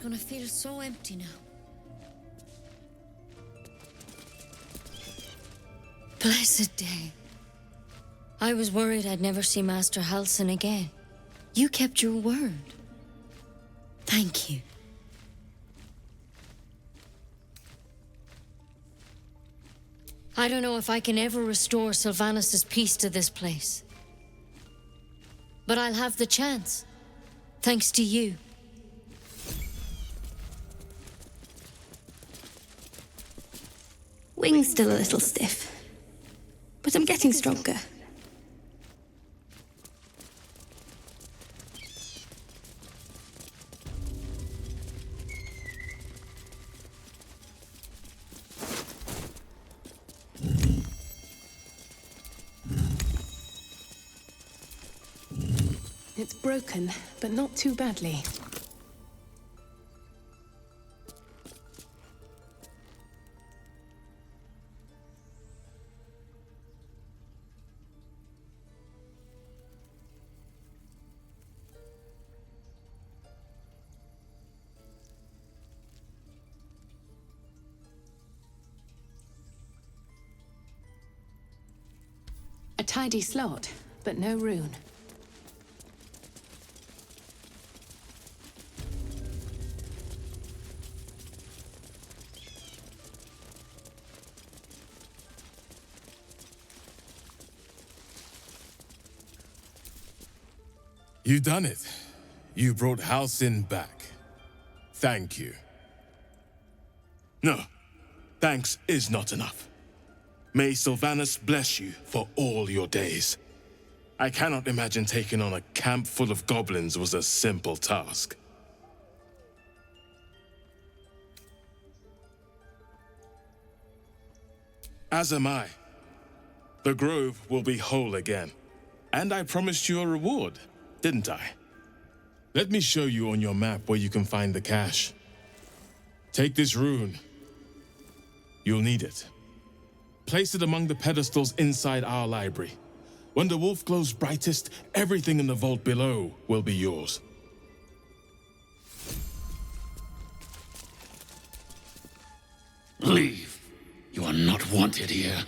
gonna feel so empty now. Blessed day. I was worried I'd never see Master Halsin again. You kept your word. Thank you. I don't know if I can ever restore Sylvanus' peace to this place. But I'll have the chance. Thanks to you. Wing's still a little stiff, but I'm getting stronger. It's broken, but not too badly. A tidy slot, but no rune. You done it. You brought Halsin back. Thank you. No, thanks is not enough. May Sylvanus bless you for all your days. I cannot imagine taking on a camp full of goblins was a simple task. As am I. The grove will be whole again. And I promised you a reward, didn't I? Let me show you on your map where you can find the cache. Take this rune. You'll need it. Place it among the pedestals inside our library. When the wolf glows brightest, everything in the vault below will be yours. Leave. You are not wanted here.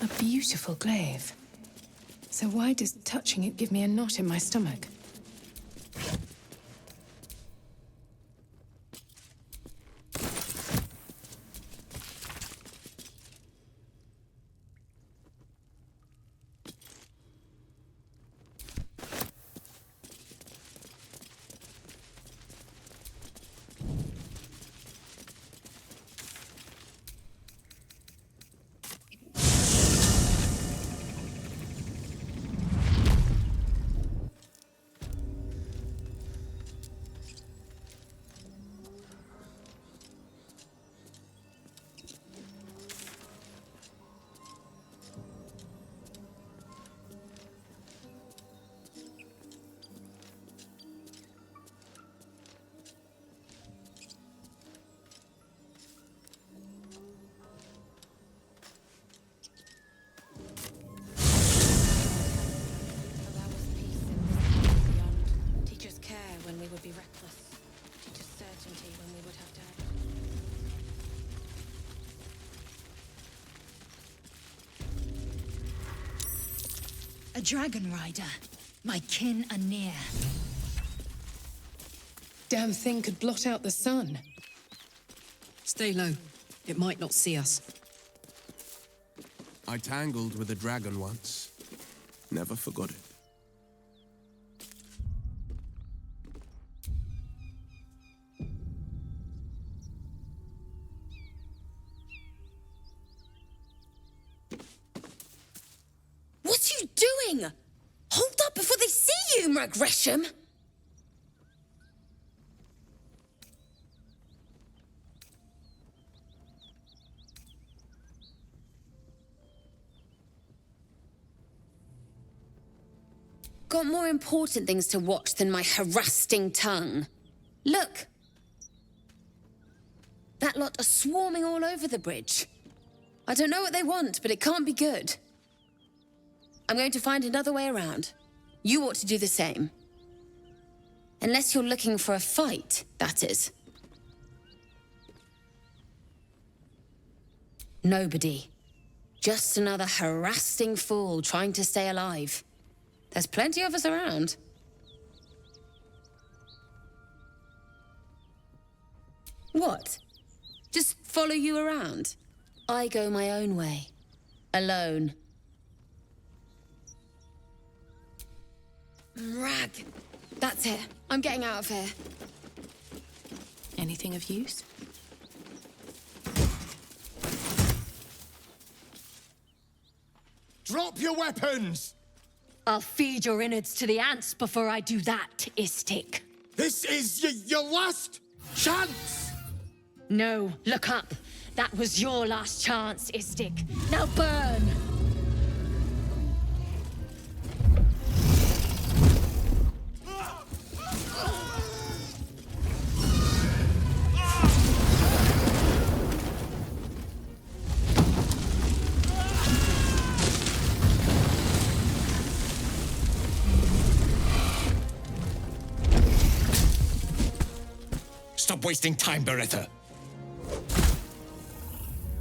A beautiful glaive. So why does touching it give me a knot in my stomach? Allow us peace in this world beyond. Teach us care when we would be reckless. Teach us certainty when we would have doubt. A dragon rider. My kin are near. Damn thing could blot out the sun. Stay low. It might not see us. I tangled with a dragon once. Never forgot it. What are you doing? Hold up before they see you, Gresham! Got more important things to watch than my harassing tongue. Look! That lot are swarming all over the bridge. I don't know what they want, but it can't be good. I'm going to find another way around. You ought to do the same. Unless you're looking for a fight, that is. Nobody. Just another harassing fool trying to stay alive. There's plenty of us around. What? Just follow you around? I go my own way. Alone. Rag. That's it. I'm getting out of here. Anything of use? Drop your weapons! I'll feed your innards to the ants before I do that, Istik. This is your last chance! No, look up. That was your last chance, Istik. Now burn! Stop wasting time, Beretta.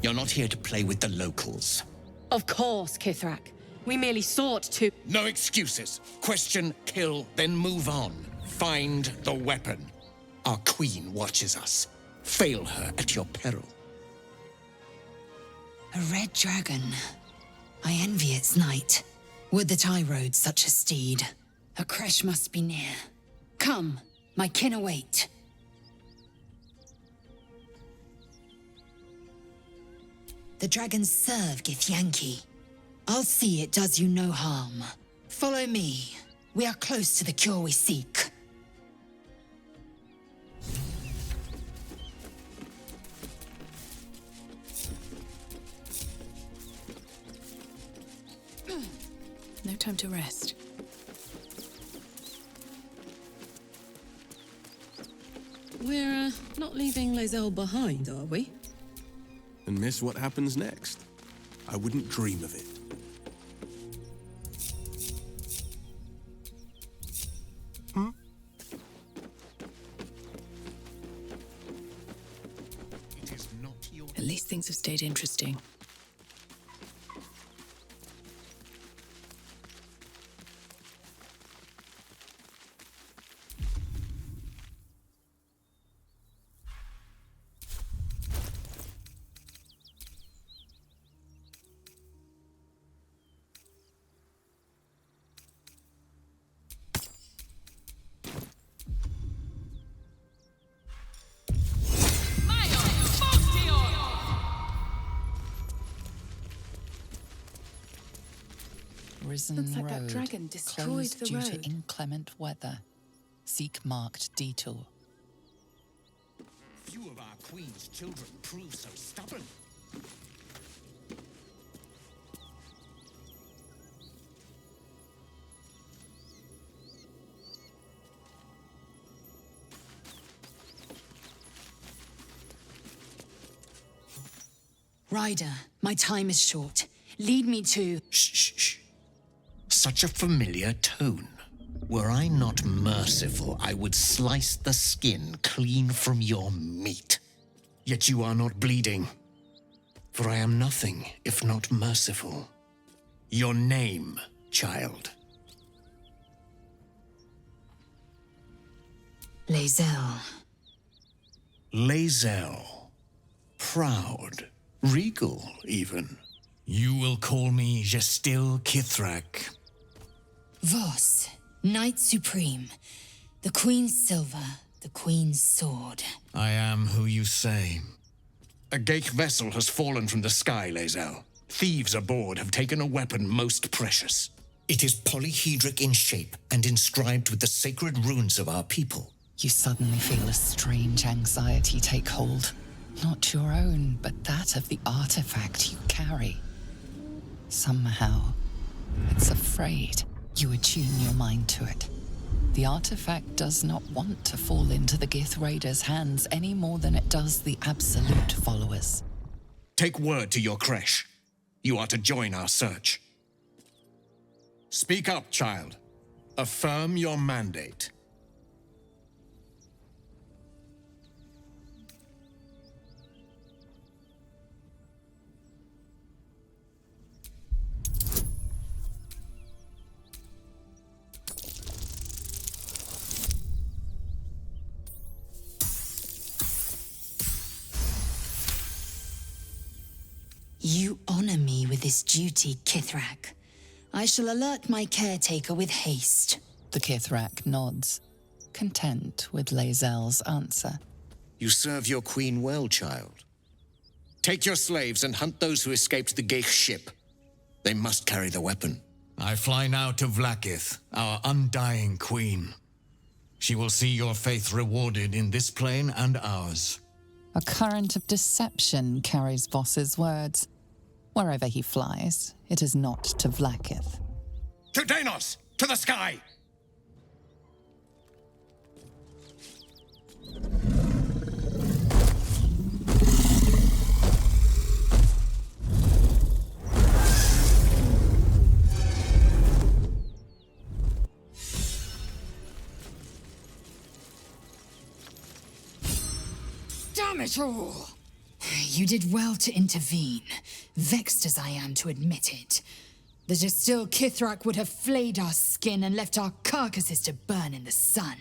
You're not here to play with the locals. Of course, Kithrak. We merely sought to... No excuses. Question, kill, then move on. Find the weapon. Our queen watches us. Fail her at your peril. A red dragon. I envy its knight. Would that I rode such a steed. A crash must be near. Come, my kin await. The dragons serve Githyanki. I'll see it does you no harm. Follow me. We are close to the cure we seek. No time to rest. We're not leaving Lae'zel behind, are we? And miss what happens next. I wouldn't dream of it. At least things have stayed interesting. risen Looks like road, that dragon destroyed closed the due road. to inclement weather. Seek marked detour. Few of our queen's children prove so stubborn. Ryder, my time is short. Lead me to... Shh, shh, shh. Such a familiar tone. Were I not merciful, I would slice the skin clean from your meat. Yet you are not bleeding. For I am nothing if not merciful. Your name, child. Lae'zel. Lae'zel. Proud. Regal, even. You will call me Gestil Kithrak. Voss, Knight Supreme. The Queen's silver, the Queen's sword. I am who you say. A Geich vessel has fallen from the sky, Lae'zel. Thieves aboard have taken a weapon most precious. It is polyhedric in shape and inscribed with the sacred runes of our people. You suddenly feel a strange anxiety take hold. Not your own, but that of the artifact you carry. Somehow, it's afraid. You attune your mind to it. The artifact does not want to fall into the Gith Raiders' hands any more than it does the Absolute followers. Take word to your creche. You are to join our search. Speak up, child. Affirm your mandate. You honor me with this duty, Kithrak. I shall alert my caretaker with haste. The Kithrak nods, content with Lae'zel's answer. You serve your queen well, child. Take your slaves and hunt those who escaped the Geich ship. They must carry the weapon. I fly now to Vlaakith, our undying queen. She will see your faith rewarded in this plane and ours. A current of deception carries Voss's words. Wherever he flies, it is not to Vlaakith. To Danos! To the sky! Damn it all! You did well to intervene, vexed as I am to admit it. The Gestil Kithrak would have flayed our skin and left our carcasses to burn in the sun.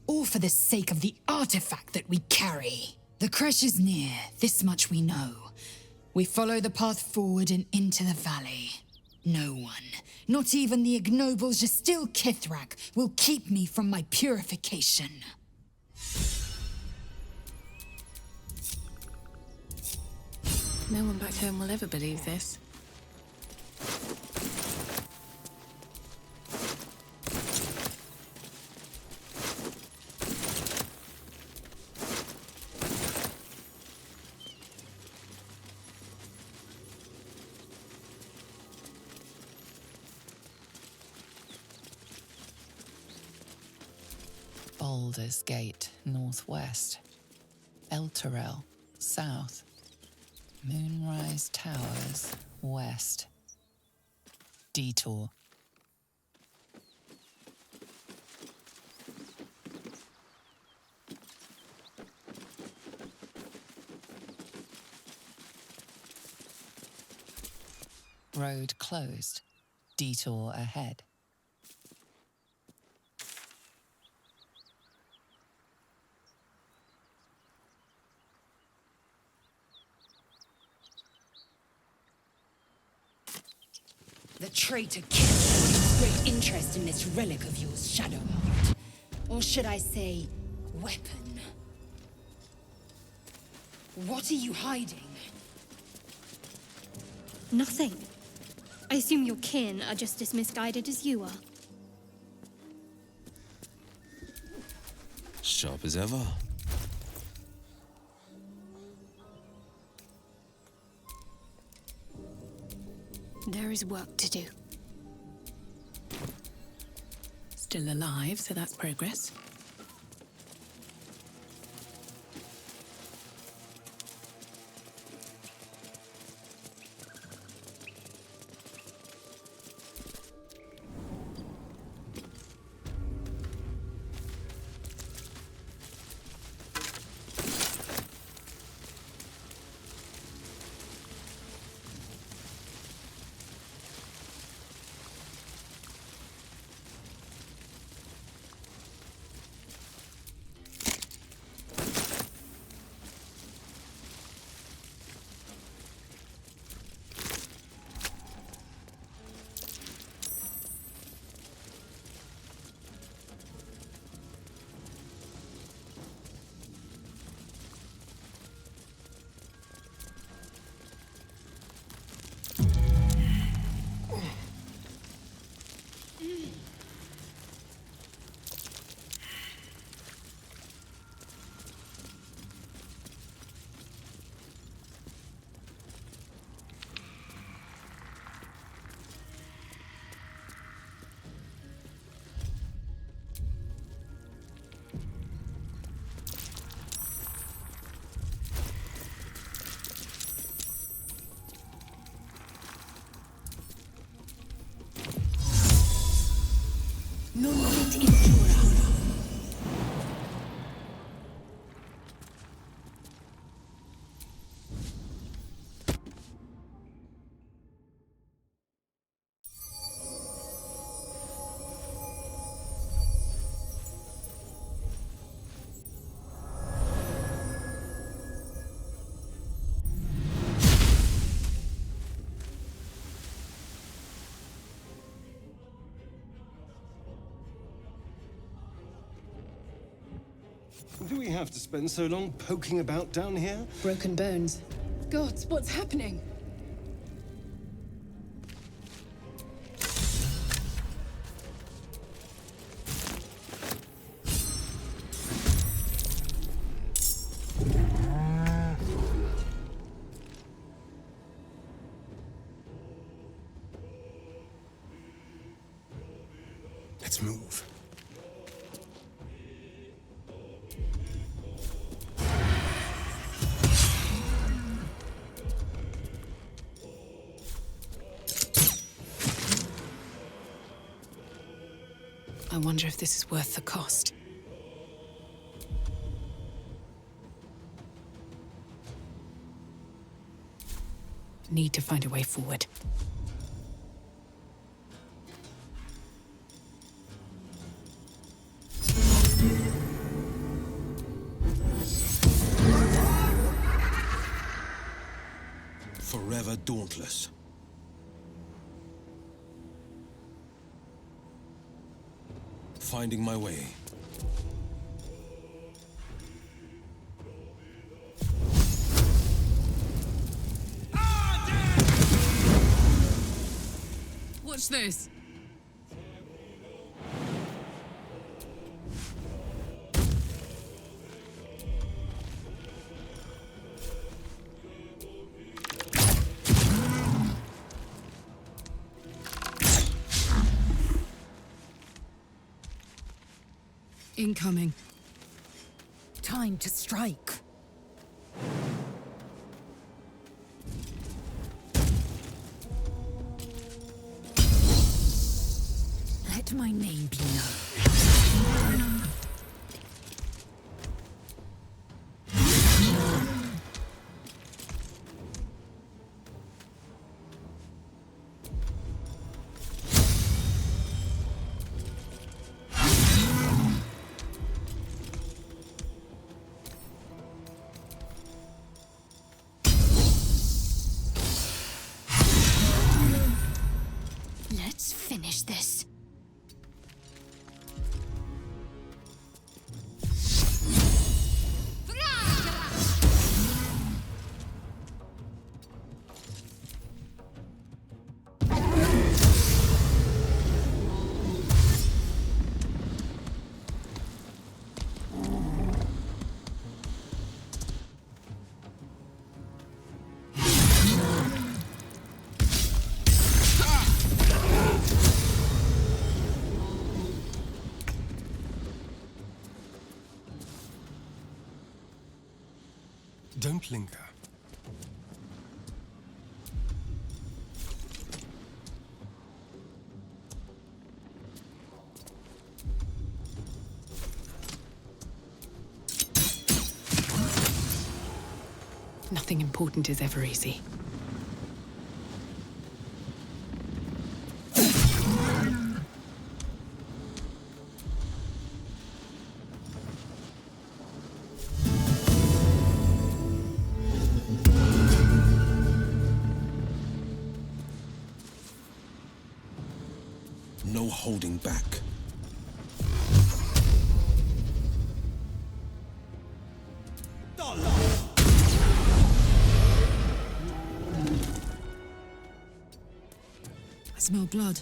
All for the sake of the artifact that we carry. The creche is near, this much we know. We follow the path forward and into the valley. No one, not even the ignoble Gestil Kithrak, will keep me from my purification. No one back home will ever believe this. Baldur's Gate, northwest. Elturel, south. Moonrise Towers, west. Detour. Road closed. Detour ahead. The traitor Kith takes great interest in this relic of yours, Shadowheart. Or should I say, weapon? What are you hiding? Nothing. I assume your kin are just as misguided as you are. Sharp as ever. There is work to do. Still alive, so that's progress. Non fit injura. Do we have to spend so long poking about down here? Broken bones. Gods, what's happening? Let's move. I wonder if this is worth the cost. Need to find a way forward. Forever dauntless. Finding my way. Watch this. Incoming. Time to strike. Let my name be known. Let's finish this. don't linger. Nothing important is ever easy. No holding back. I smell blood.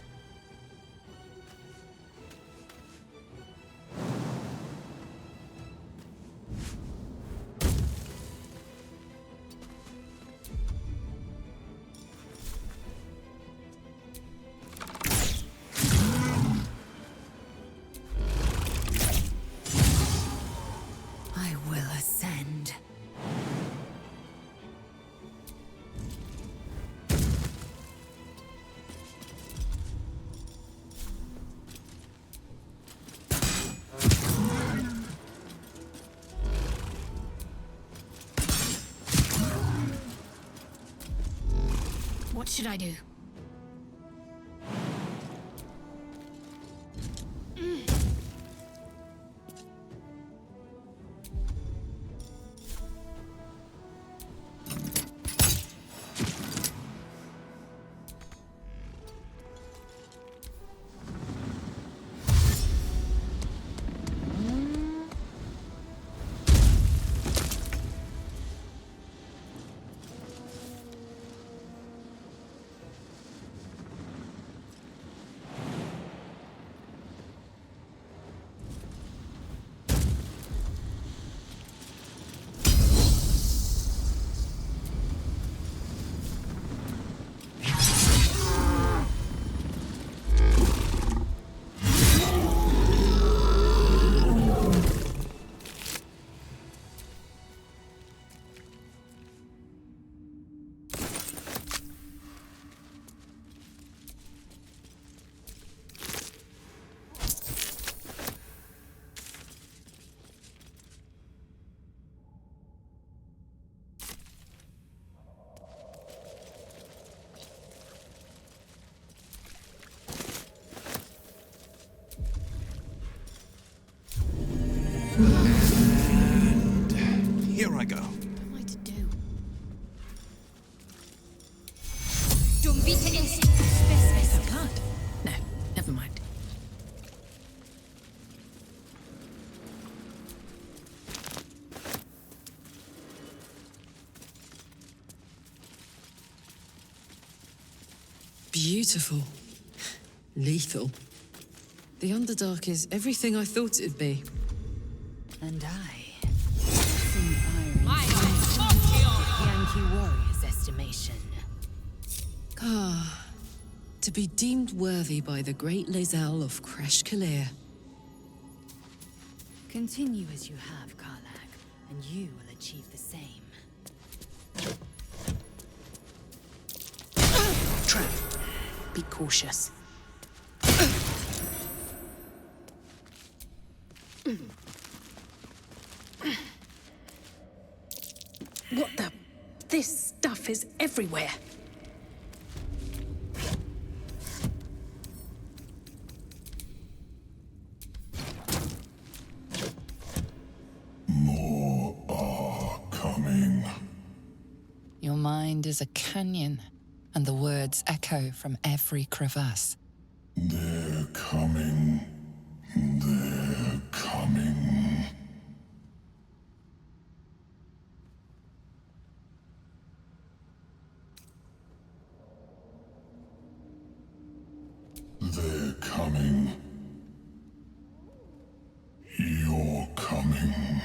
I will ascend. What should I do? Here I go. What am I to do? Is that blood? No, never mind. Beautiful. Lethal. The Underdark is everything I thought it'd be. And I sing iron Yankee warrior's estimation. Ah, to be deemed worthy by the great Lae'zel of Kresh Kalir. Continue as you have, Karlach, and you will achieve the same. Trap. Be cautious. What the? This stuff is everywhere. More are coming. Your mind is a canyon, and the words echo from every crevasse. They're coming. They're coming. They're coming. You're coming.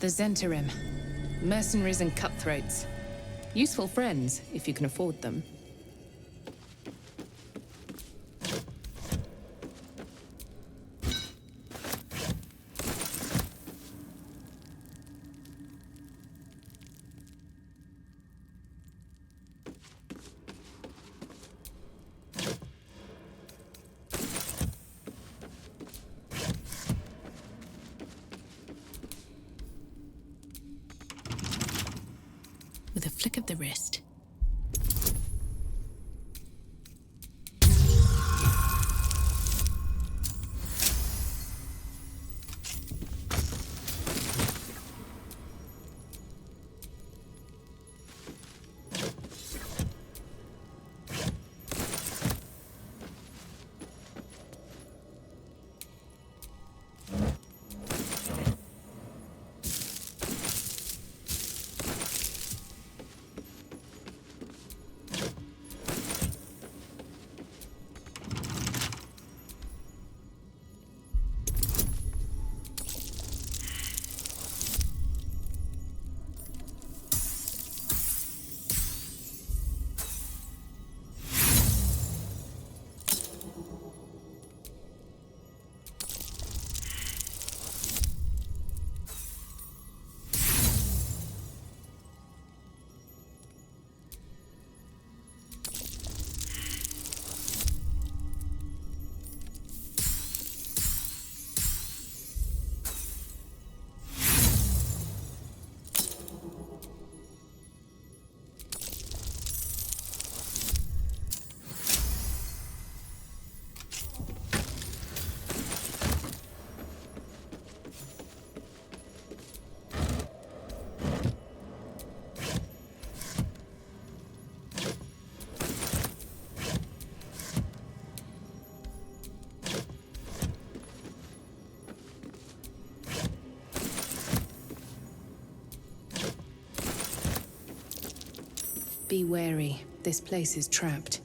the Zentarim. Mercenaries and cutthroats. Useful friends, if you can afford them. With a flick of the wrist. Be wary. This place is trapped.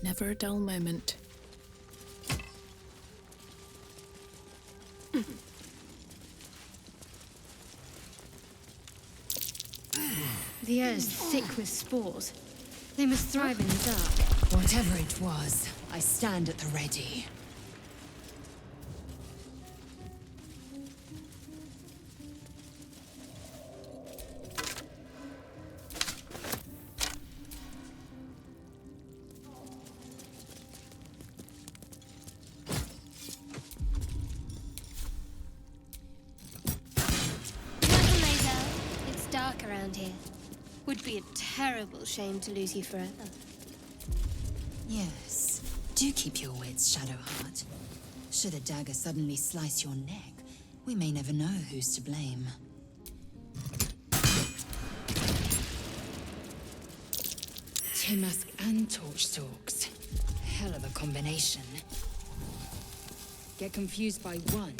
Never a dull moment. The air is thick with spores. They must thrive in the dark. Whatever it was, I stand at the ready. It's dark around here. Would be a terrible shame to lose you forever. Yes. Do keep your wits, Shadowheart. Should a dagger suddenly slice your neck, we may never know who's to blame. Decay Mask and Torch Stalks. Hell of a combination. Get confused by one,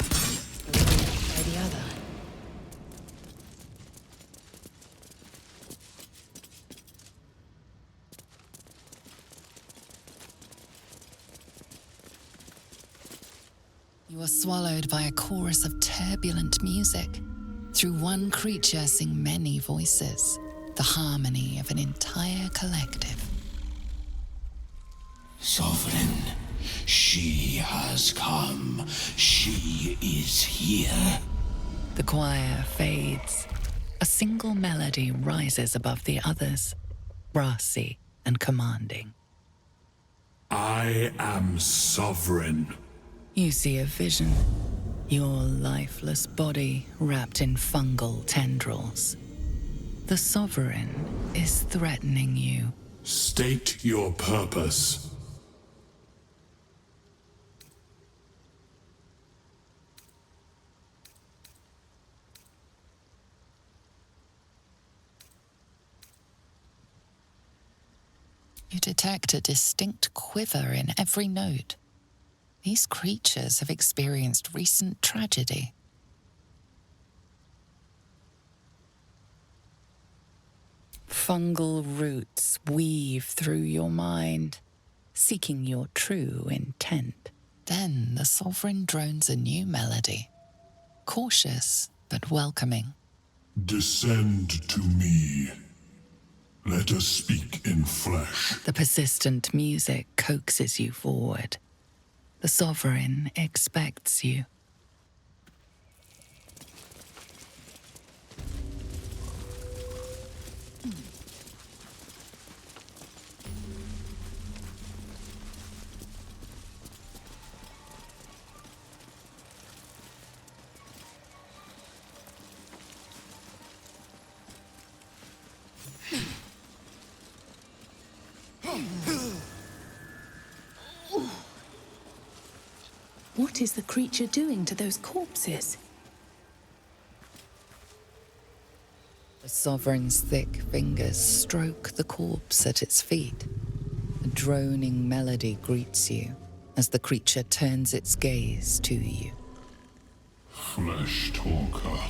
eliminated by the other. You are swallowed by a chorus of turbulent music. Through one creature sing many voices, the harmony of an entire collective. Sovereign, she has come. She is here. The choir fades. A single melody rises above the others, brassy and commanding. I am sovereign. You see a vision. Your lifeless body wrapped in fungal tendrils. The Sovereign is threatening you. State your purpose. You detect a distinct quiver in every note. These creatures have experienced recent tragedy. Fungal roots weave through your mind, seeking your true intent. Then the Sovereign drones a new melody, cautious but welcoming. Descend to me. Let us speak in flesh. The persistent music coaxes you forward. The Sovereign expects you. What is the creature doing to those corpses? The Sovereign's thick fingers stroke the corpse at its feet. A droning melody greets you as the creature turns its gaze to you. Flesh talker.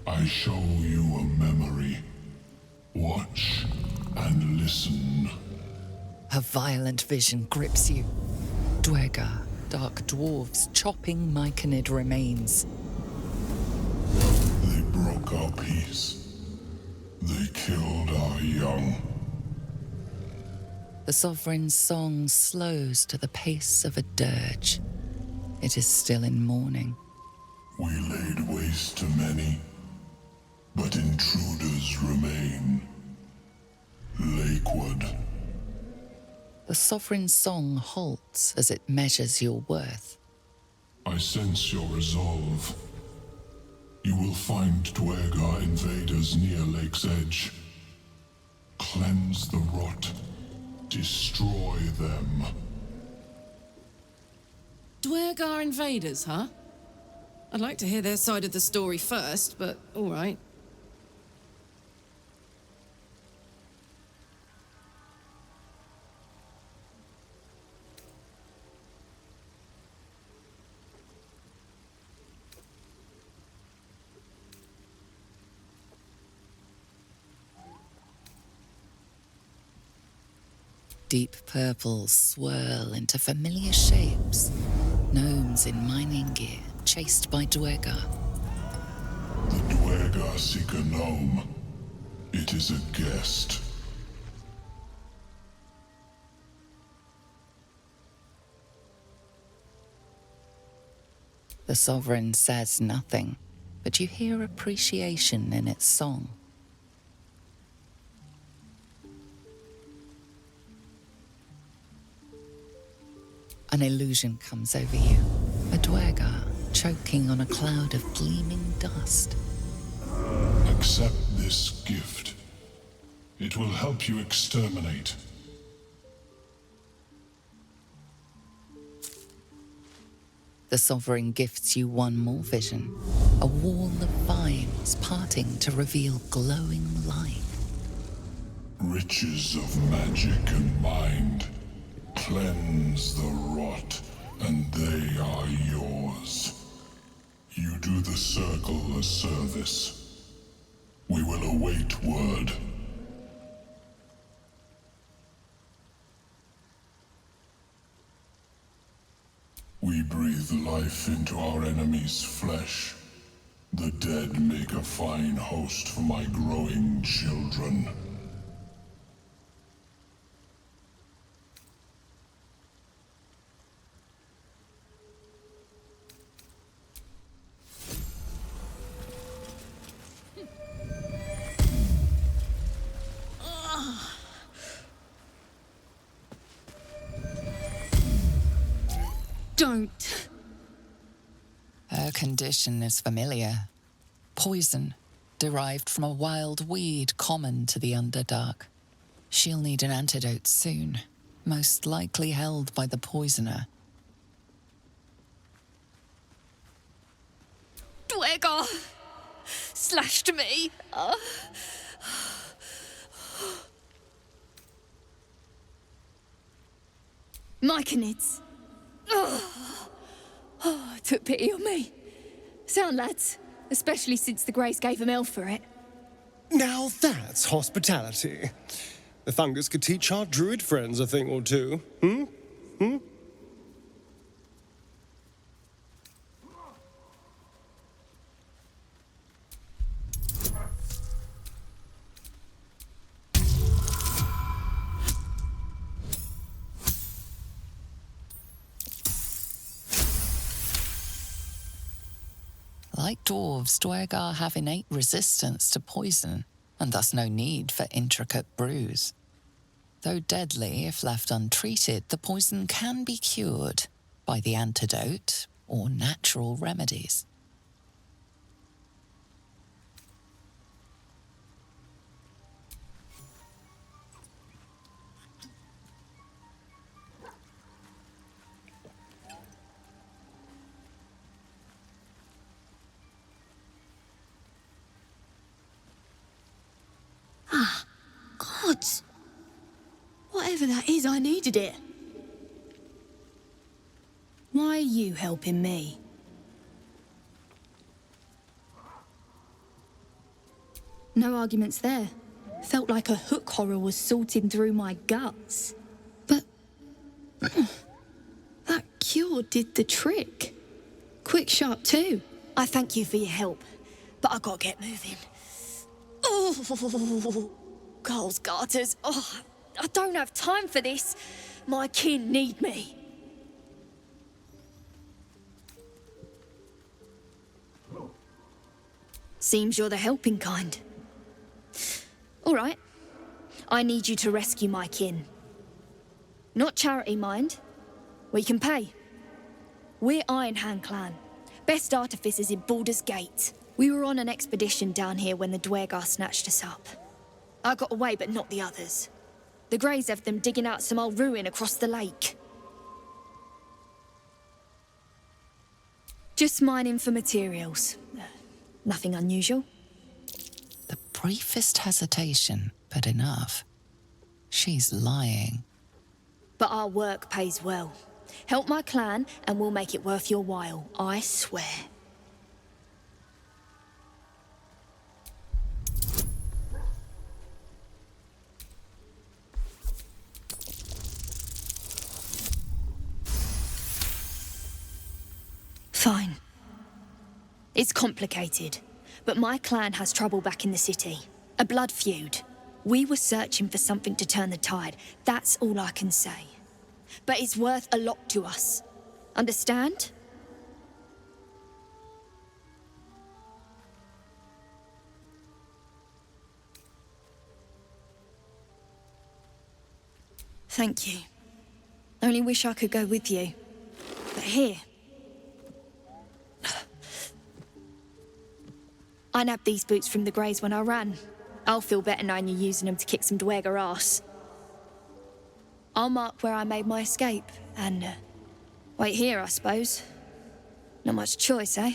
I show you a memory. Watch and listen. A violent vision grips you. Dwergar, dark dwarves chopping myconid remains. They broke our peace. They killed our young. The Sovereign's song slows to the pace of a dirge. It is still in mourning. We laid waste to many, but intruders remain. Lakewood. The Sovereign's song halts as it measures your worth. I sense your resolve. You will find Dwergar invaders near Lake's Edge. Cleanse the rot. Destroy them. Dwergar invaders, huh? I'd like to hear their side of the story first, but all right. Deep purples swirl into familiar shapes. Gnomes in mining gear, chased by Dwergar. The Dwergar seek a gnome. It is a guest. The Sovereign says nothing, but you hear appreciation in its song. An illusion comes over you. A Dwergar choking on a cloud of gleaming dust. Accept this gift. It will help you exterminate. The Sovereign gifts you one more vision. A wall of vines parting to reveal glowing light. Riches of magic and mind. Cleanse the rot, and they are yours. You do the Circle a service. We will await word. We breathe life into our enemy's flesh. The dead make a fine host for my growing children. Don't. Her condition is familiar. Poison, derived from a wild weed common to the Underdark. She'll need an antidote soon, most likely held by the poisoner. Dwegar slashed me. Myconids. Took pity on me. Sound, lads. Especially since the Greys gave him hell for it. Now that's hospitality. The fungus could teach our druid friends a thing or two. Hmm? Like dwarves, Dwegar have innate resistance to poison, and thus no need for intricate brews. Though deadly if left untreated, the poison can be cured by the antidote or natural remedies. Gods. Whatever that is, I needed it. Why are you helping me? No arguments there. Felt like a hook horror was sorting through my guts. But that cure did the trick. Quick, sharp too. I thank you for your help, but I gotta get moving. Oh, Carl's garters. Oh, I don't have time for this. My kin need me. Seems you're the helping kind. All right. I need you to rescue my kin. Not charity, mind. We can pay. We're Iron Hand Clan. Best artificers in Baldur's Gate. We were on an expedition down here when the Dwegar snatched us up. I got away, but not the others. The Greys have them digging out some old ruin across the lake. Just mining for materials. Nothing unusual. The briefest hesitation, but enough. She's lying. But our work pays well. Help my clan and we'll make it worth your while, I swear. Fine. It's complicated, but my clan has trouble back in the city. A blood feud. We were searching for something to turn the tide. That's all I can say. But it's worth a lot to us. Understand? Thank you. Only wish I could go with you. But here... I nabbed these boots from the Greys when I ran. I'll feel better knowing you're using them to kick some Dwegar ass. I'll mark where I made my escape, and wait here, I suppose. Not much choice, eh?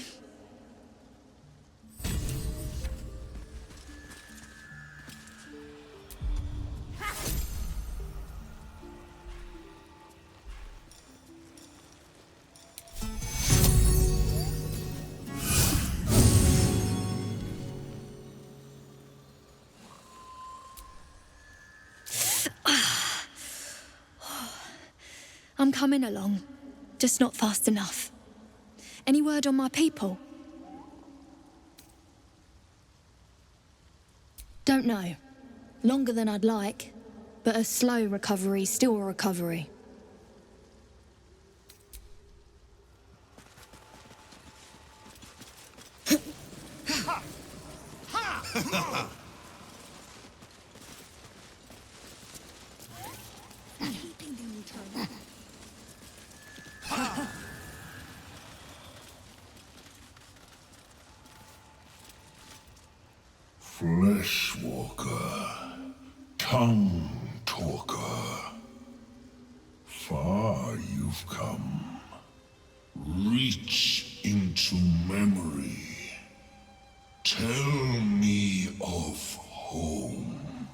I'm coming along, just not fast enough. Any word on my people? Don't know. Longer than I'd like, but a slow recovery's still a recovery. Fleshwalker, tongue talker, far you've come. Reach into memory. Tell me of home.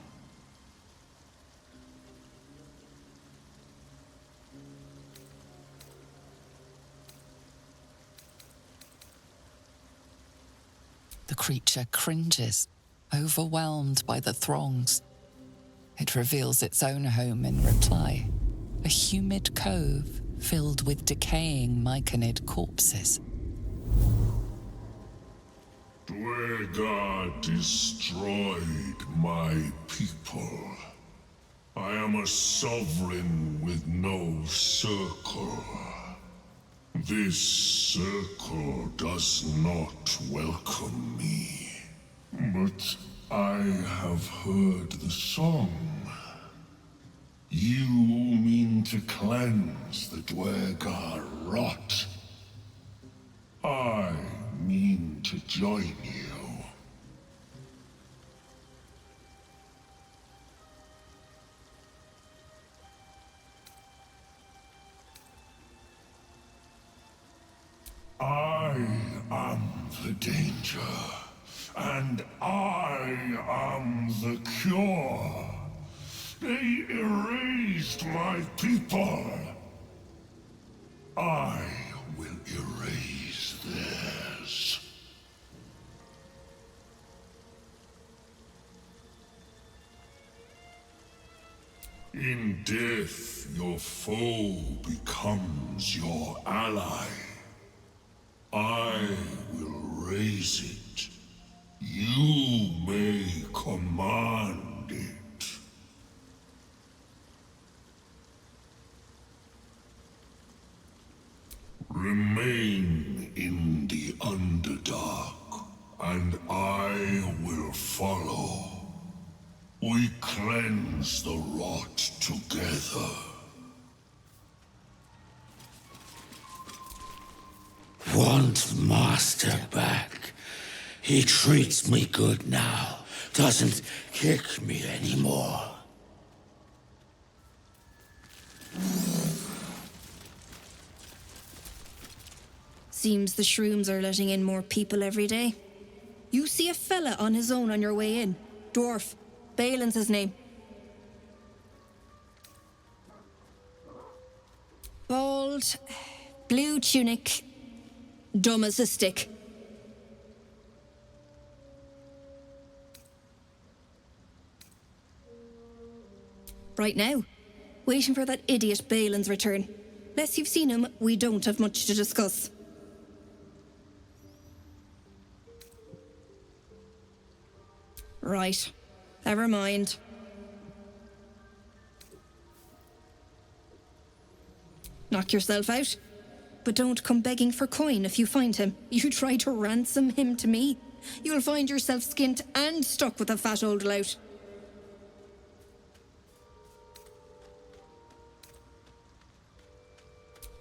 The creature cringes, overwhelmed by the throngs. It reveals its own home in reply, a humid cove filled with decaying myconid corpses. Dwegar destroyed my people. I am a sovereign with no circle. This circle does not welcome me. But I have heard the song. You mean to cleanse the Dwegar rot. I mean to join you. I am the danger, and I am the cure. They erased my people. I will erase theirs. In death, your foe becomes your ally. I will raise it. You may command it. Remain in the Underdark, and I will follow. We cleanse the rot together. Want Master back. He treats me good now. Doesn't kick me anymore. Seems the shrooms are letting in more people every day. You see a fella on his own on your way in. Dwarf. Balin's his name. Bald, blue tunic, dumb as a stick. Right now, waiting for that idiot Balin's return. Unless you've seen him, we don't have much to discuss. Right. Never mind. Knock yourself out. But don't come begging for coin if you find him. You try to ransom him to me, you'll find yourself skint and stuck with a fat old lout.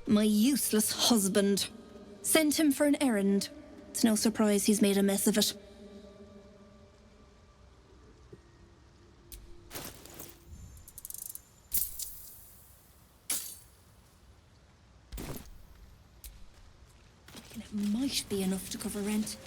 My useless husband. Sent him for an errand. It's no surprise he's made a mess of it. It might be enough to cover rent.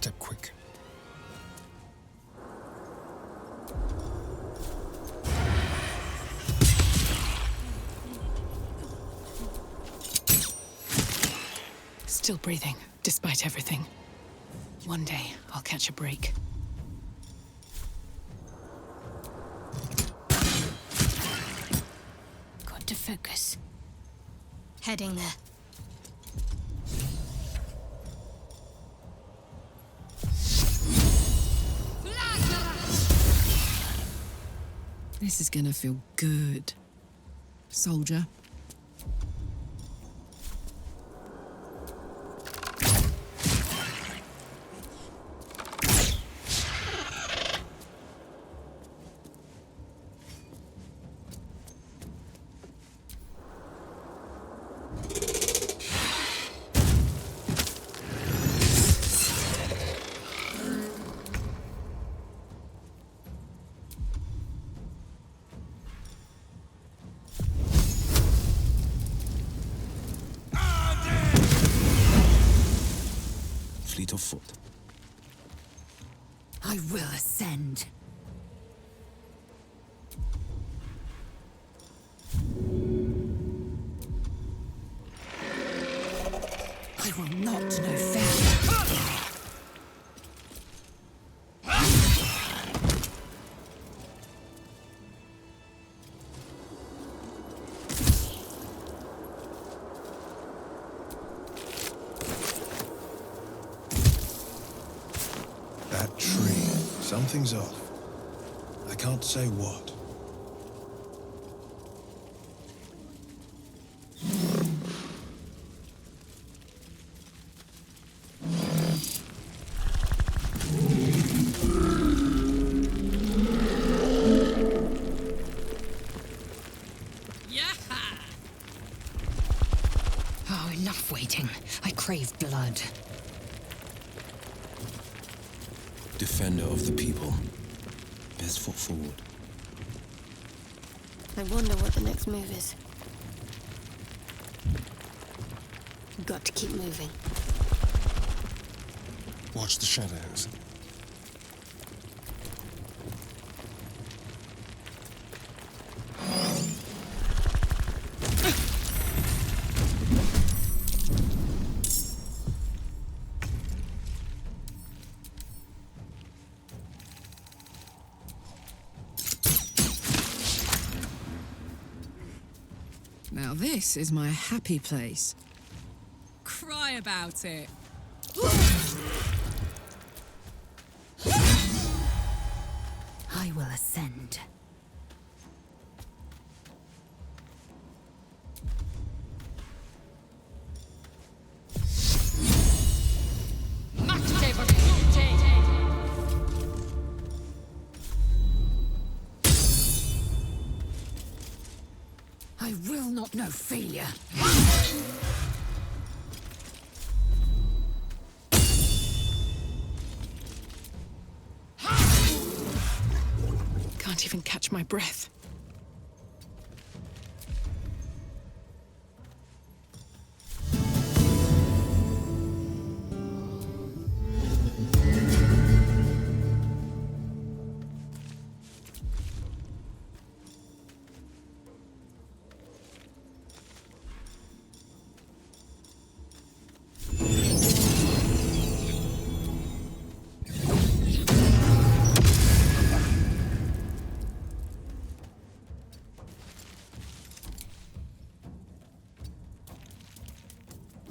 step quick. Still breathing, despite everything. One day, I'll catch a break. Got to focus. Heading there. This is gonna feel good. Soldier. Fleet of foot. I will ascend. I will not know failure. That tree. Something's off. I can't say what. Oh, enough waiting. I crave blood. Defender of the people. Best foot forward. I wonder what the next move is. Got to keep moving. Watch the shadows. Now this is my happy place. Cry about it. I will ascend. I will not know failure. Can't even catch my breath.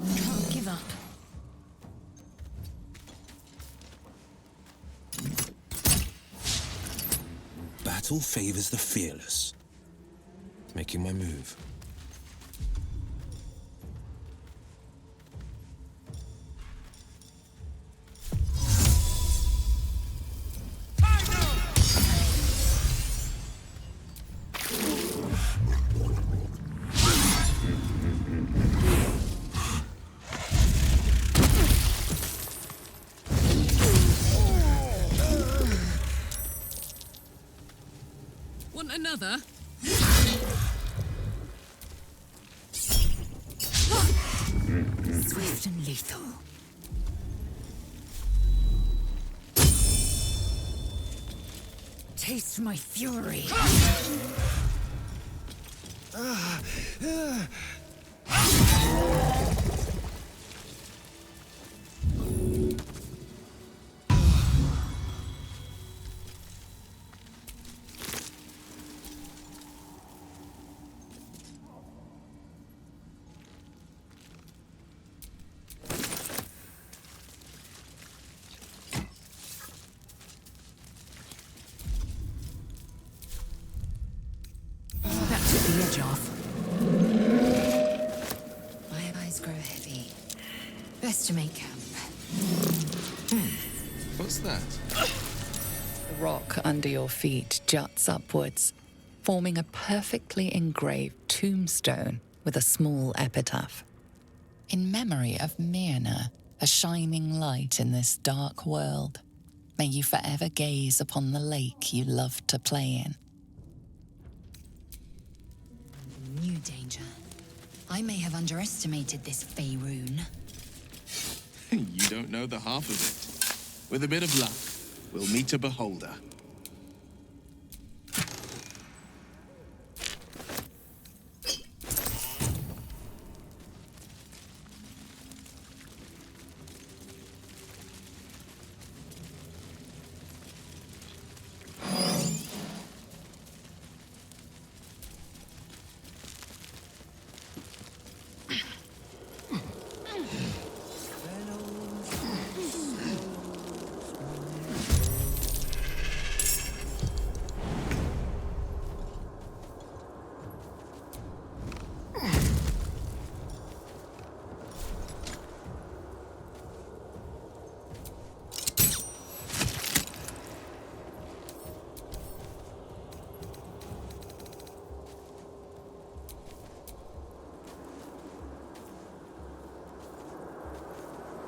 Can't give up. Battle favors the fearless. Making my move. Want another? Swift and lethal. Taste my fury. That took the edge off. My eyes grow heavy. Best to make camp. What's that? The rock under your feet juts upwards, forming a perfectly engraved tombstone with a small epitaph. In memory of Myrna, a shining light in this dark world, may you forever gaze upon the lake you loved to play in. New danger. I may have underestimated this Faerun. You don't know the half of it. With a bit of luck, we'll meet a beholder.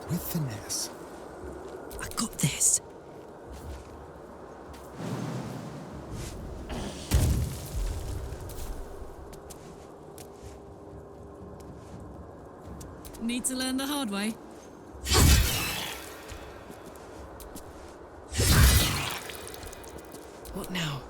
With finesse. I got this. Need to learn the hard way. What now?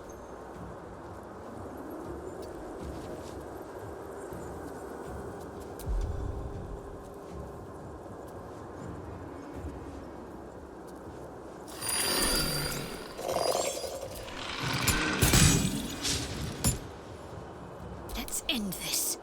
Let's end this.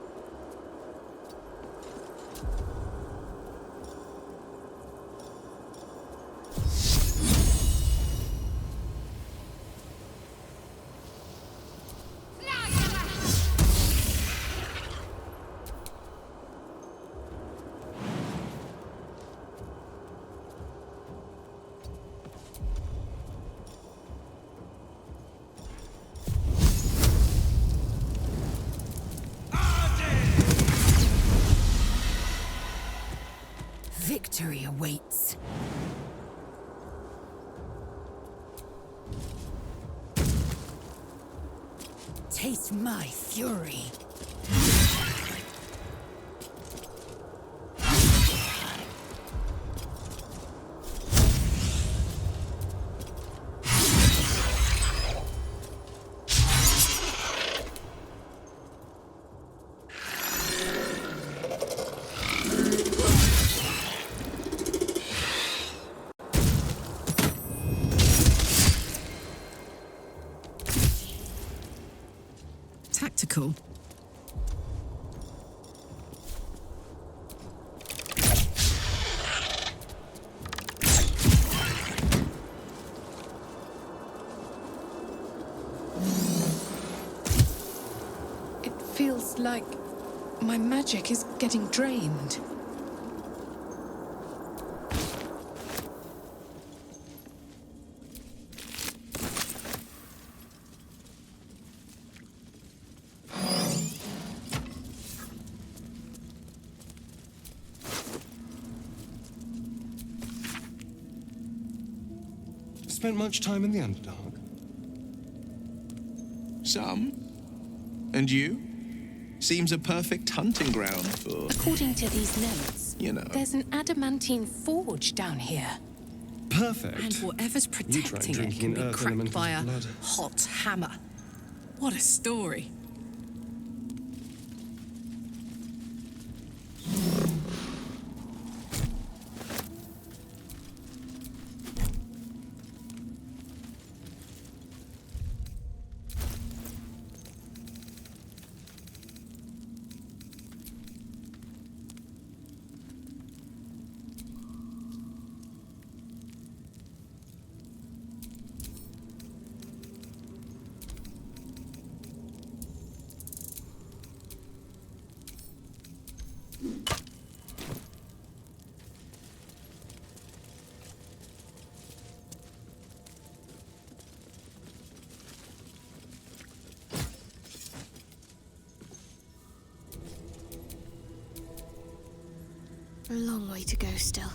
Victory awaits. Taste my fury. Tactical. It feels like my magic is getting drained. Spent much time in the Underdark? Some. And you? Seems a perfect hunting ground for... According to these notes, you know. there's an adamantine forge down here. perfect. And whatever's You tried protecting it drinking can be earth cracked elemental by a blood. hot hammer. What a story. A long way to go still.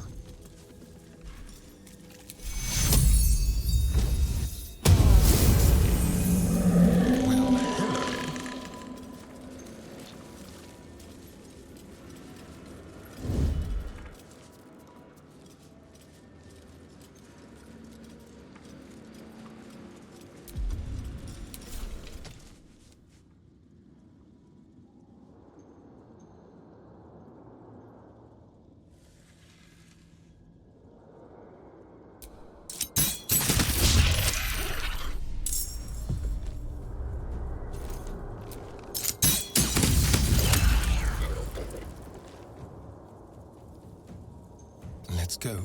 Let's go.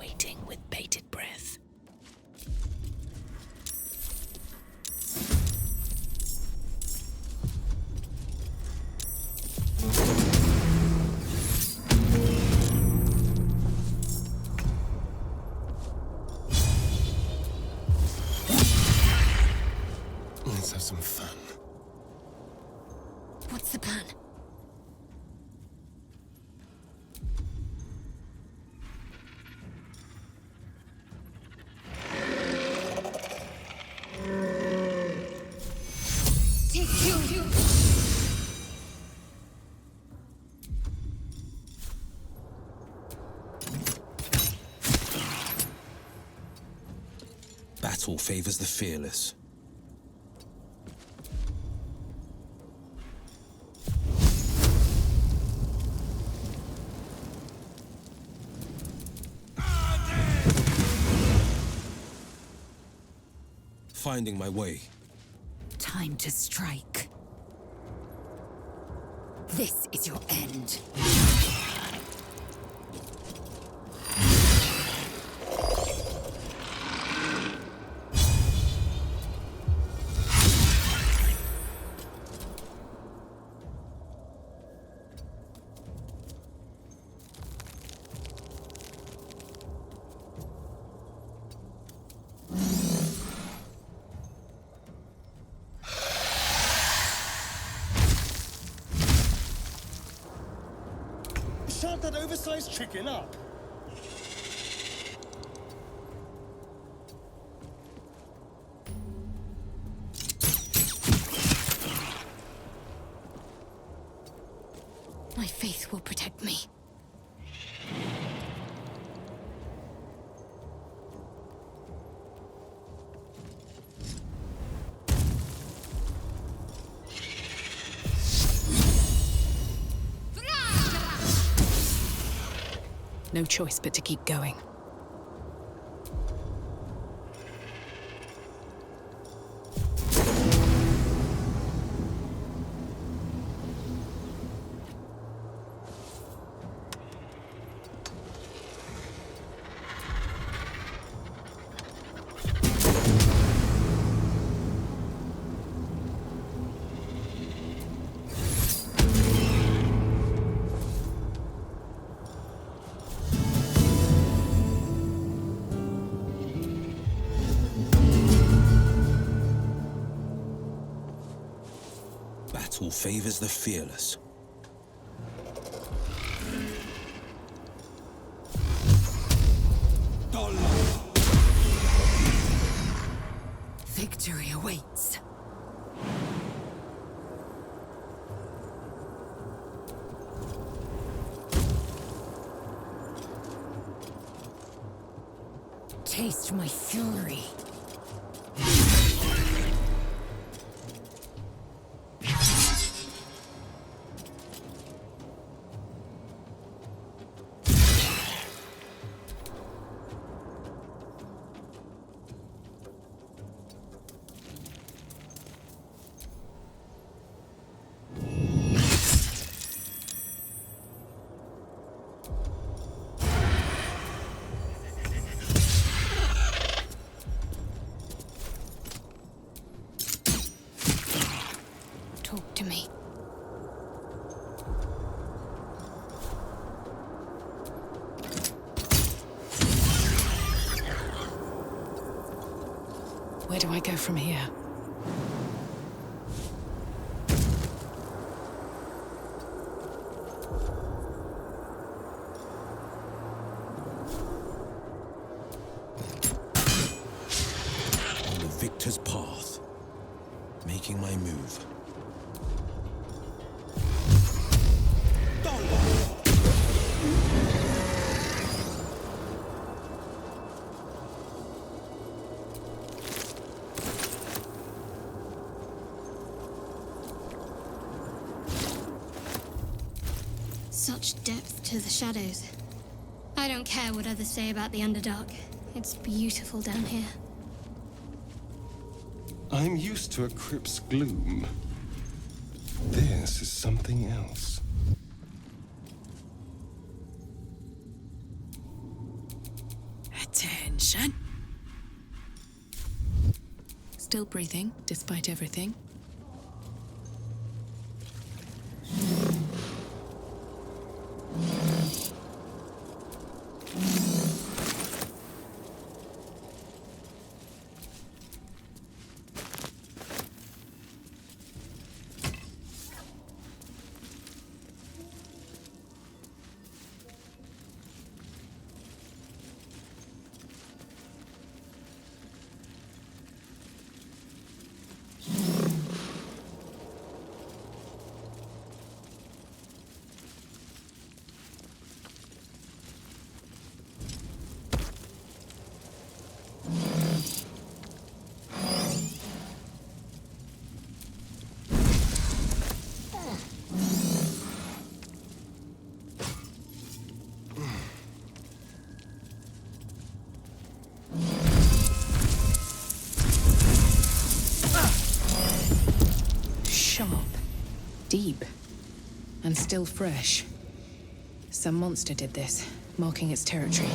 Waiting with bated breath. Let's have some fun. What's the plan? Battle favors the fearless. Finding my way. Time to strike. This is your end. Shut that oversized chicken up! My faith will protect me. No choice but to keep going. Battle favors the fearless. Victory awaits. Taste my fury. Talk to me. Where do I go from here? On the victor's path. Making my move. Such depth to the shadows. I don't care what others say about the Underdark. It's beautiful down here. I'm used to a crypt's gloom. This is something else. Attention. Still breathing, despite everything. Deep. And still fresh. Some monster did this, marking its territory.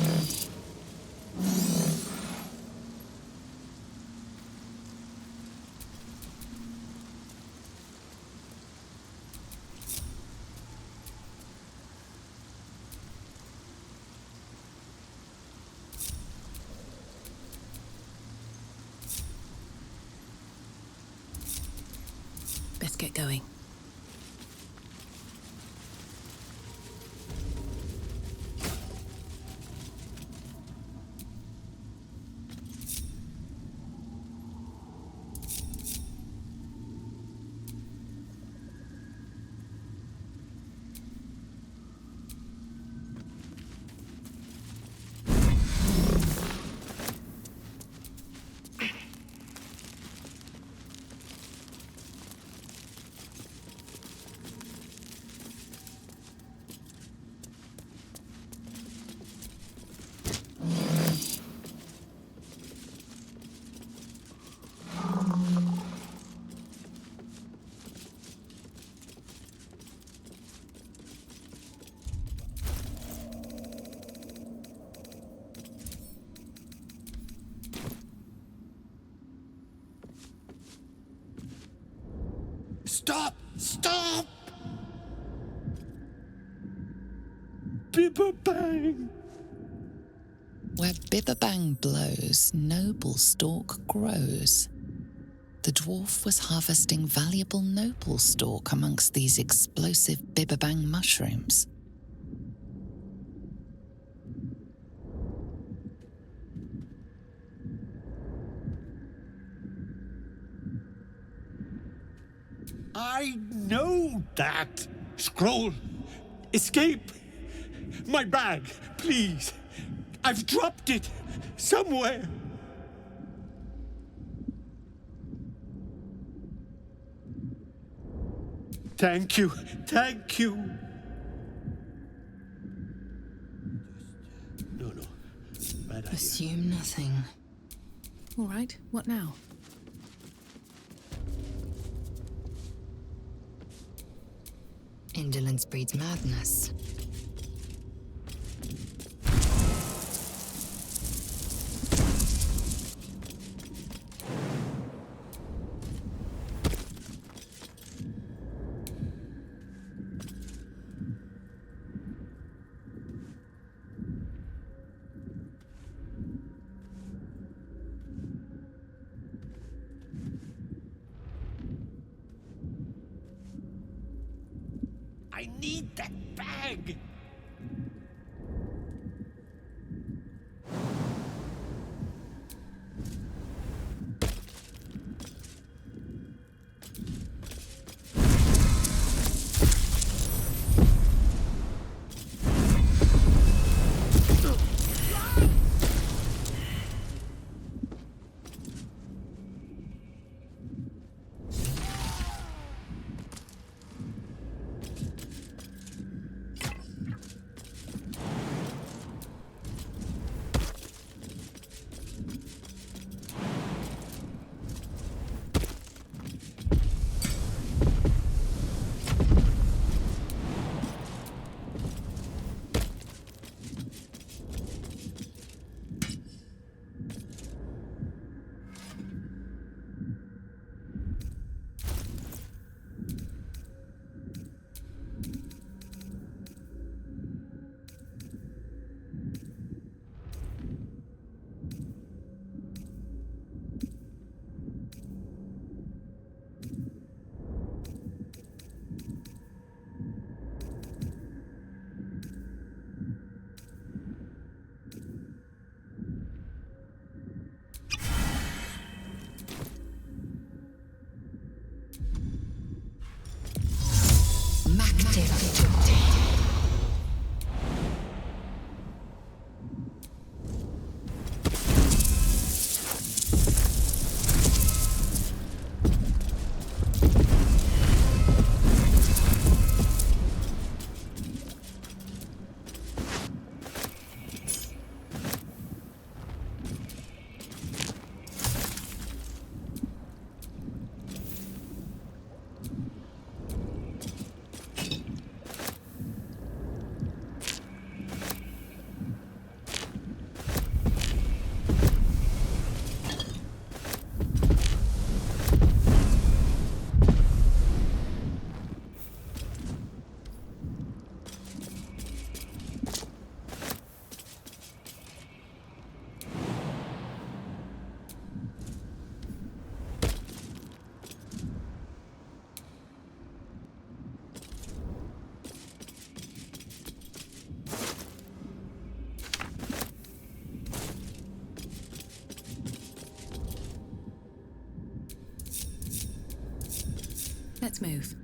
Best get going. Stop! Stop! Bibberbang! Where Bibberbang blows, noble stalk grows. The dwarf was harvesting valuable noble stalk amongst these explosive Bibberbang mushrooms. I know that! Scroll! Escape! My bag, please! I've dropped it! somewhere. Thank you. Thank you. No. Bad idea. Assume nothing. All right, what now? Indolence breeds madness. I need that bag. Let's move.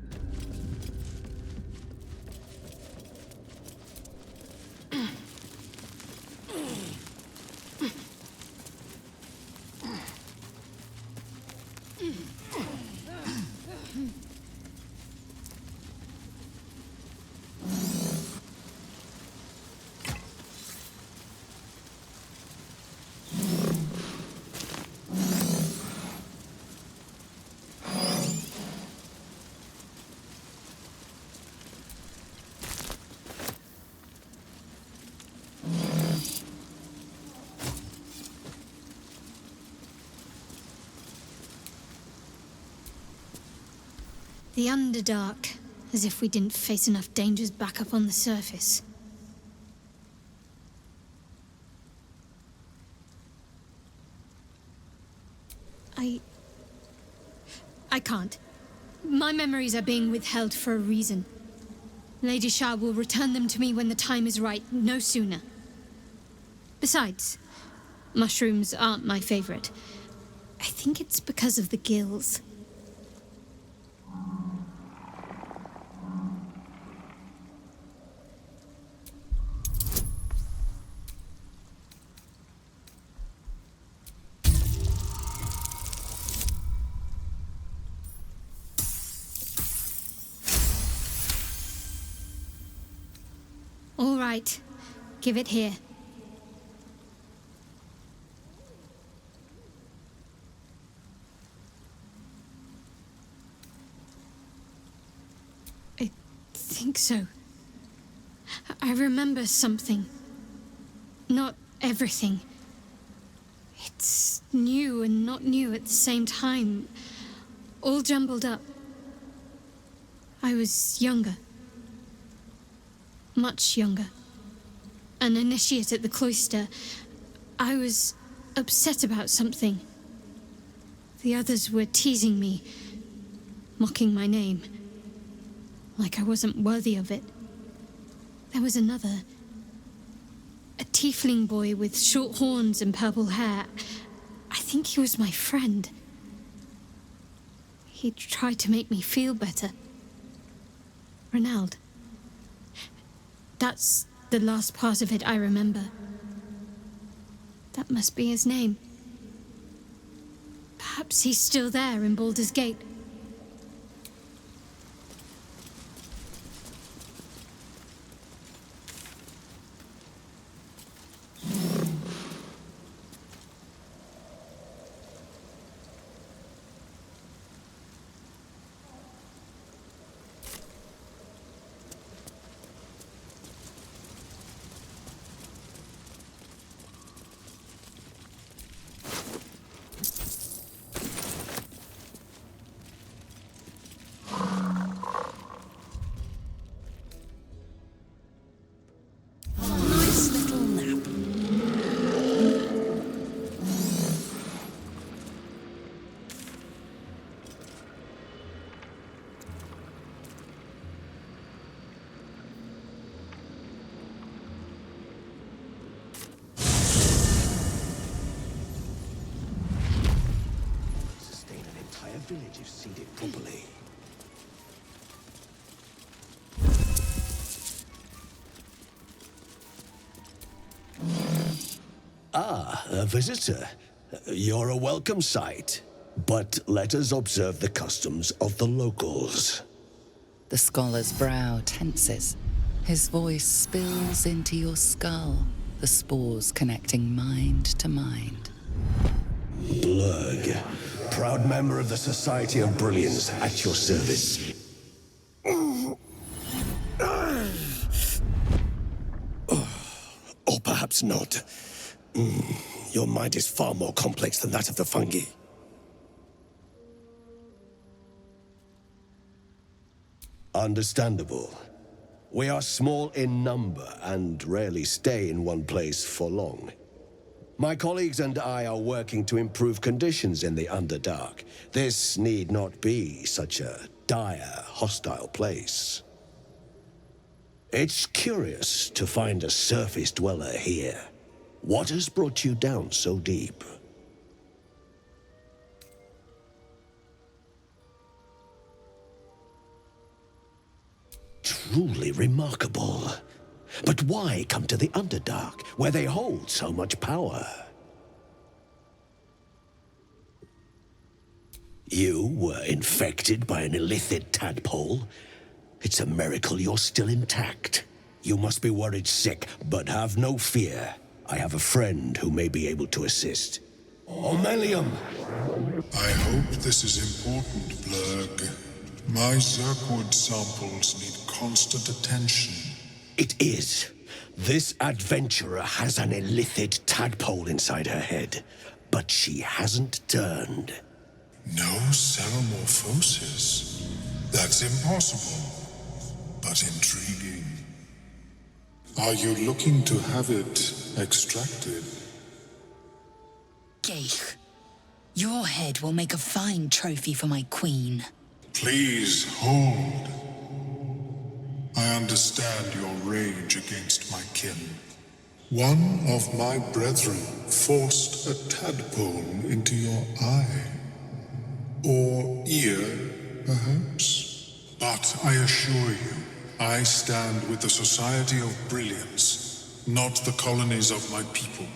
The Underdark, as if we didn't face enough dangers back up on the surface. I can't. My memories are being withheld for a reason. Lady Shah will return them to me when the time is right, no sooner. Besides, mushrooms aren't my favorite. I think it's because of the gills. All right. Give it here. I think so. I remember something. Not everything. It's new and not new at the same time. All jumbled up. I was younger. Much younger. An initiate at the cloister. I was upset about something. The others were teasing me, mocking my name, like I wasn't worthy of it. There was another. A tiefling boy with short horns and purple hair. I think he was my friend. He tried to make me feel better. Enthralled. That's the last part of it I remember. That must be his name. Perhaps he's still there in Baldur's Gate. Village if seeded properly. Ah, a visitor. You're a welcome sight. But let us observe the customs of the locals. The scholar's brow tenses. His voice spills into your skull, the spores connecting mind to mind. Blurg, proud member of the Society of Brilliance, at your service. Or perhaps not. Your mind is far more complex than that of the fungi. Understandable. We are small in number and rarely stay in one place for long. My colleagues and I are working to improve conditions in the Underdark. This need not be such a dire, hostile place. It's curious to find a surface dweller here. What has brought you down so deep? Truly remarkable. But why come to the Underdark, where they hold so much power? You were infected by an illithid tadpole? It's a miracle you're still intact. You must be worried sick, but have no fear. I have a friend who may be able to assist. Omelium! I hope this is important, Blurg. My Zirkwood samples need constant attention. It is. This adventurer has an illithid tadpole inside her head, but she hasn't turned. No ceremorphosis. That's impossible, but intriguing. Are you looking to have it extracted? Geich, your head will make a fine trophy for my queen. Please hold. I understand your rage against my kin. One of my brethren forced a tadpole into your eye. Or ear, perhaps. But I assure you, I stand with the Society of Brilliance, not the colonies of my people.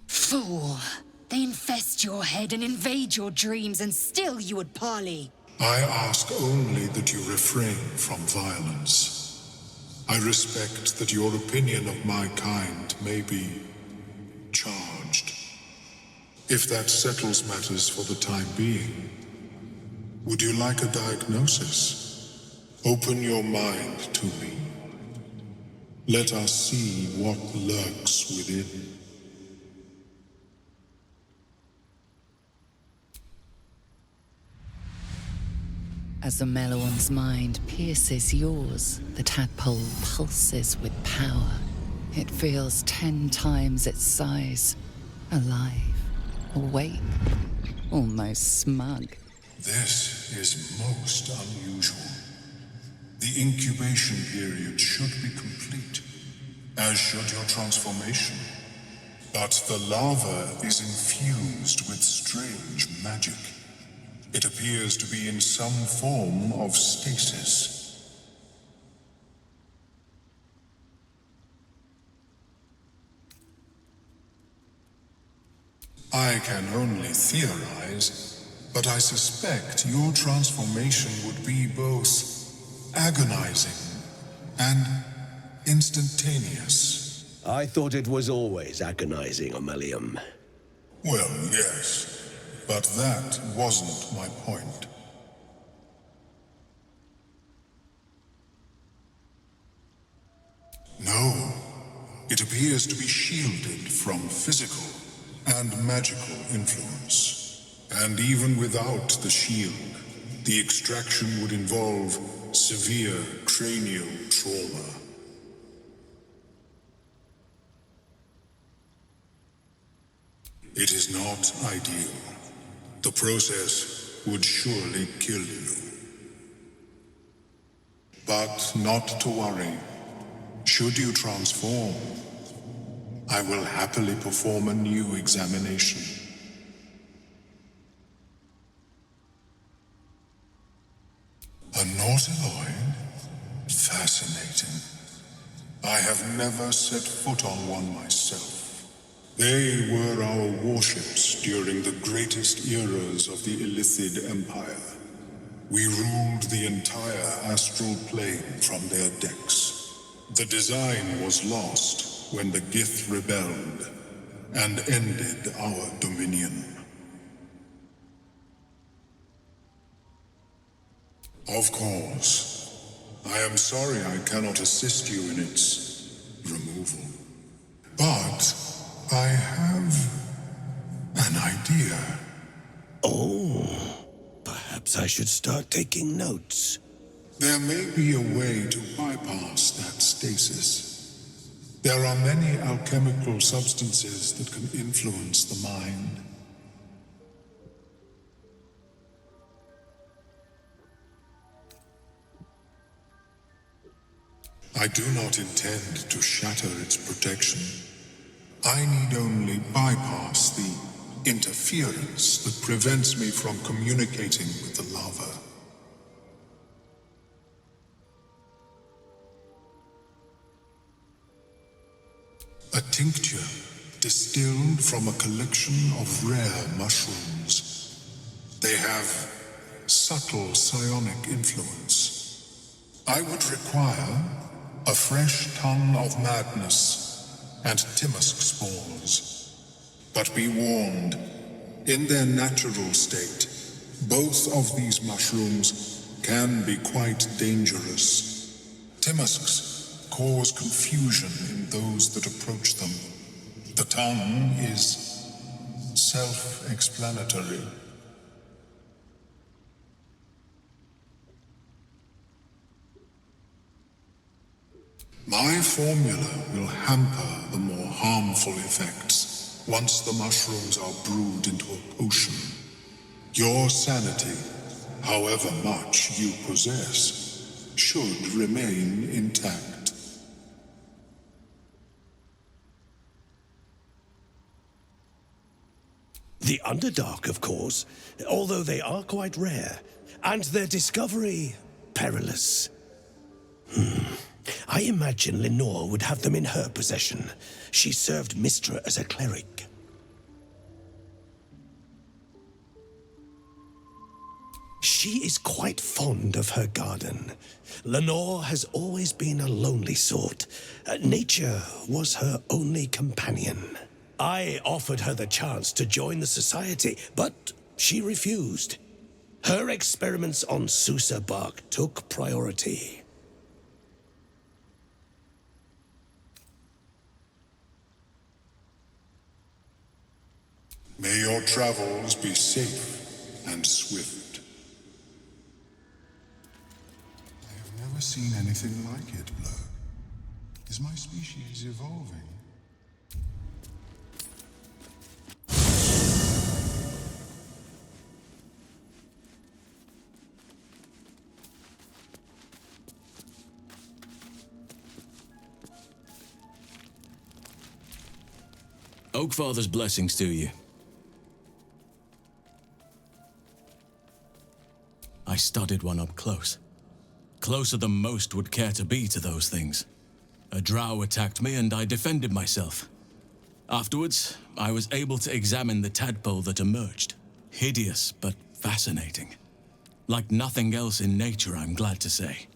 Fool! They infest your head and invade your dreams, and still you would parley. I ask only that you refrain from violence. I respect that your opinion of my kind may be charged. If that settles matters for the time being, would you like a diagnosis? Open your mind to me. Let us see what lurks within. As the Meloan's mind pierces yours, the tadpole pulses with power. It feels 10 times its size. Alive, awake, almost smug. This is most unusual. The incubation period should be complete, as should your transformation. But the larva is infused with strange magic. It appears to be in some form of stasis. I can only theorize, but I suspect your transformation would be both agonizing and instantaneous. I thought it was always agonizing, Ammelium. Well, yes. But that wasn't my point. No, it appears to be shielded from physical and magical influence. And even without the shield, the extraction would involve severe cranial trauma. It is not ideal. The process would surely kill you. But not to worry. Should you transform, I will happily perform a new examination. A nautiloid? Fascinating. I have never set foot on one myself. They were our warships during the greatest eras of the Illithid Empire. We ruled the entire astral plane from their decks. The design was lost when the Gith rebelled and ended our dominion. Of course, I am sorry I cannot assist you in its removal. But I have an idea. Oh, perhaps I should start taking notes. There may be a way to bypass that stasis. There are many alchemical substances that can influence the mind. I do not intend to shatter its protection. I need only bypass the interference that prevents me from communicating with the larva. A tincture distilled from a collection of rare mushrooms. They have subtle psionic influence. I would require a fresh ton of madness and Timosk spores. But be warned, in their natural state, both of these mushrooms can be quite dangerous. Timosks cause confusion in those that approach them. The tongue is self-explanatory. My formula will hamper the more harmful effects once the mushrooms are brewed into a potion. Your sanity, however much you possess, should remain intact. The Underdark, of course, although they are quite rare, and their discovery perilous. I imagine Lenore would have them in her possession. She served Mistra as a cleric. She is quite fond of her garden. Lenore has always been a lonely sort. Nature was her only companion. I offered her the chance to join the society, but she refused. Her experiments on Susa bark took priority. May your travels be safe and swift. I have never seen anything like it, Blur. Is my species evolving? Oakfather's blessings to you. I studied one up close. Closer than most would care to be to those things. A drow attacked me and I defended myself. Afterwards, I was able to examine the tadpole that emerged. Hideous, but fascinating. Like nothing else in nature, I'm glad to say.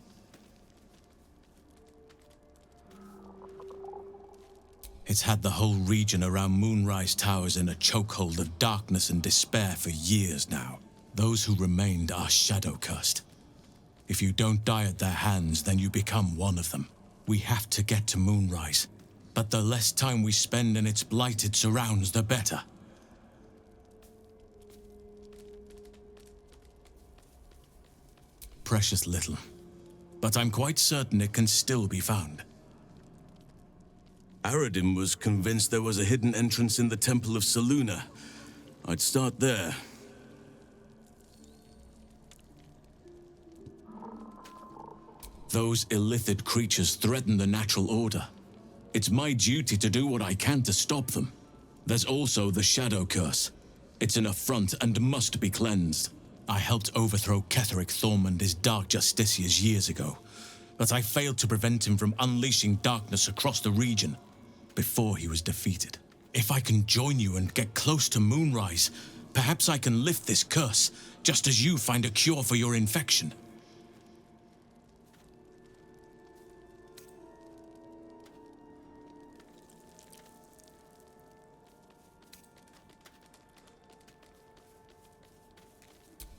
It's had the whole region around Moonrise Towers in a chokehold of darkness and despair for years now. Those who remained are shadow-cursed. If you don't die at their hands, then you become one of them. We have to get to Moonrise, but the less time we spend in its blighted surrounds, the better. Precious little, but I'm quite certain it can still be found. Aradin was convinced there was a hidden entrance in the Temple of Selûne. I'd start there. Those illithid creatures threaten the natural order. It's my duty to do what I can to stop them. There's also the Shadow Curse. It's an affront and must be cleansed. I helped overthrow Ketheric Thorm and his Dark Justiciars years ago, but I failed to prevent him from unleashing darkness across the region before he was defeated. If I can join you and get close to Moonrise, perhaps I can lift this curse, just as you find a cure for your infection.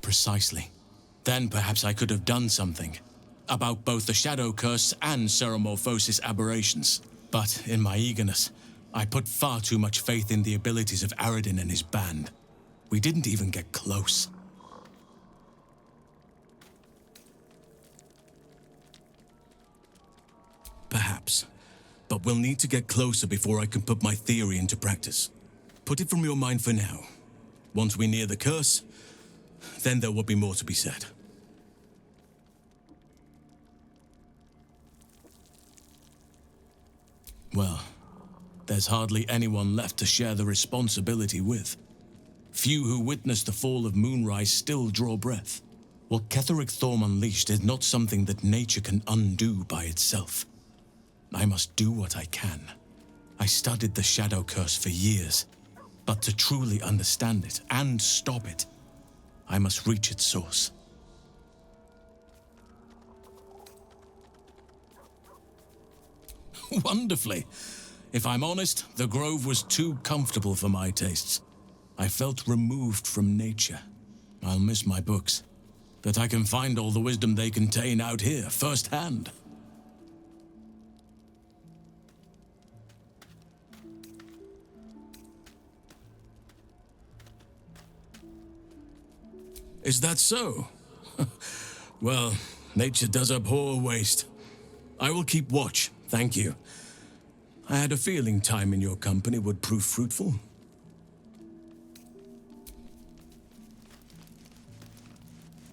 Precisely. Then perhaps I could have done something about both the Shadow Curse and Ceremorphosis aberrations. But in my eagerness, I put far too much faith in the abilities of Aradin and his band. We didn't even get close. Perhaps. But we'll need to get closer before I can put my theory into practice. Put it from your mind for now. Once we near the curse, then there will be more to be said. Well, there's hardly anyone left to share the responsibility with. Few who witnessed the fall of Moonrise still draw breath. What Ketheric Thorm unleashed is not something that nature can undo by itself. I must do what I can. I studied the Shadow Curse for years, but to truly understand it and stop it, I must reach its source. Wonderfully. If I'm honest, the Grove was too comfortable for my tastes. I felt removed from nature. I'll miss my books, but I can find all the wisdom they contain out here, firsthand. Is that so? Well, nature does abhor waste. I will keep watch, thank you. I had a feeling time in your company would prove fruitful.